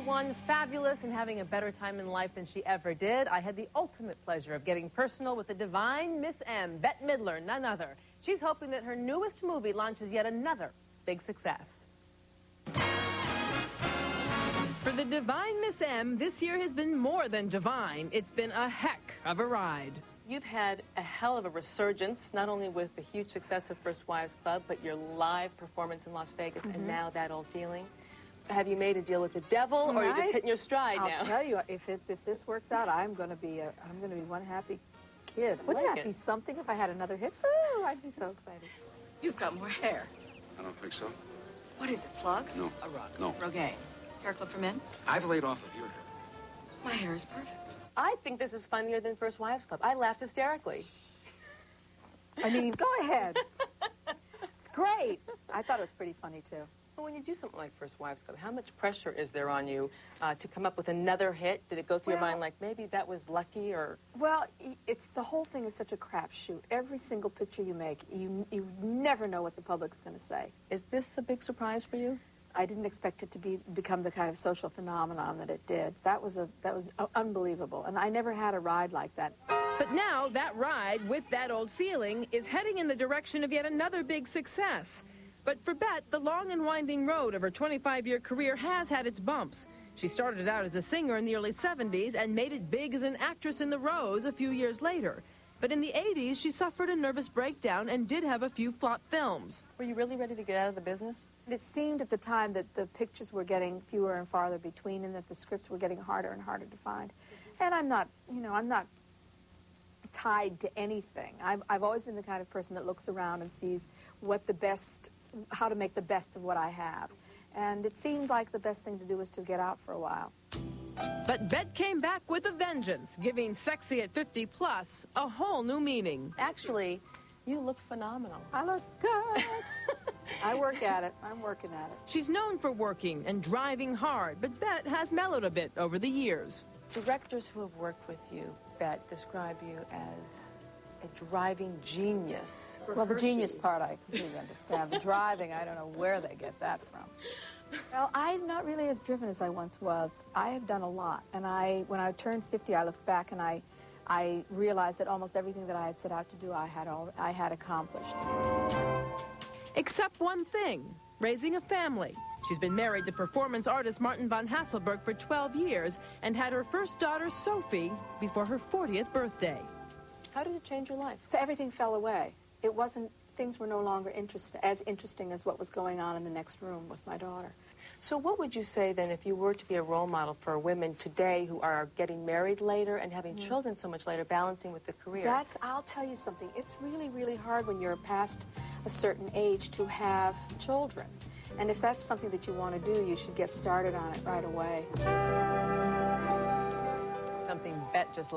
everyone, fabulous and having a better time in life than she ever did. I had the ultimate pleasure of getting personal with the divine Miss M, Bette Midler, none other. She's hoping that her newest movie launches yet another big success. For the divine Miss M, this year has been more than divine. It's been a heck of a ride. You've had a hell of a resurgence, not only with the huge success of First Wives Club, but your live performance in Las Vegas, and now That Old Feeling. Have you made a deal with the devil, or are you just hitting your stride now? I'll tell you, if this works out, I'm going to be one happy kid. Wouldn't that be something if I had another hit? Ooh, I'd be so excited. You've got more hair. I don't think so. What is it, plugs? No. A rug? No. Rogaine. Hair clip for men? I've laid off of your hair. My hair is perfect. I think this is funnier than First Wives Club. I laughed hysterically. I mean, go ahead. Great. I thought it was pretty funny, too. Well, when you do something like First Wives Club, how much pressure is there on you to come up with another hit? Did it go through your mind like maybe that was lucky, or? Well, the whole thing is such a crapshoot. Every single picture you make, you never know what the public's going to say. Is this a big surprise for you? I didn't expect it to become the kind of social phenomenon that it did. That was unbelievable, and I never had a ride like that. But now that ride with That Old Feeling is heading in the direction of yet another big success. But for Bette, the long and winding road of her 25-year career has had its bumps. She started out as a singer in the early 70s and made it big as an actress in The Rose a few years later. But in the 80s, she suffered a nervous breakdown and did have a few flop films. Were you really ready to get out of the business? It seemed at the time that the pictures were getting fewer and farther between, and that the scripts were getting harder and harder to find. And I'm not tied to anything. I've always been the kind of person that looks around and sees how to make the best of what I have. And it seemed like the best thing to do was to get out for a while. But Bette came back with a vengeance, giving Sexy at 50 Plus a whole new meaning. Actually, you look phenomenal. I look good. I work at it. I'm working at it. She's known for working and driving hard, but Bette has mellowed a bit over the years. Directors who have worked with you, Bette, describe you as a driving genius. Well, the genius part I completely understand. The driving, I don't know where they get that from. Well, I'm not really as driven as I once was. I have done a lot, and when I turned 50, I looked back and I realized that almost everything that I had set out to do, I had accomplished. Except one thing, raising a family. She's been married to performance artist Martin von Hasselberg for 12 years and had her first daughter, Sophie, before her 40th birthday. How did it change your life? So everything fell away. Things were no longer as interesting as what was going on in the next room with my daughter. So what would you say then if you were to be a role model for women today who are getting married later and having children so much later, balancing with the career? I'll tell you something. It's really, really hard when you're past a certain age to have children. And if that's something that you want to do, you should get started on it right away. Something Bette just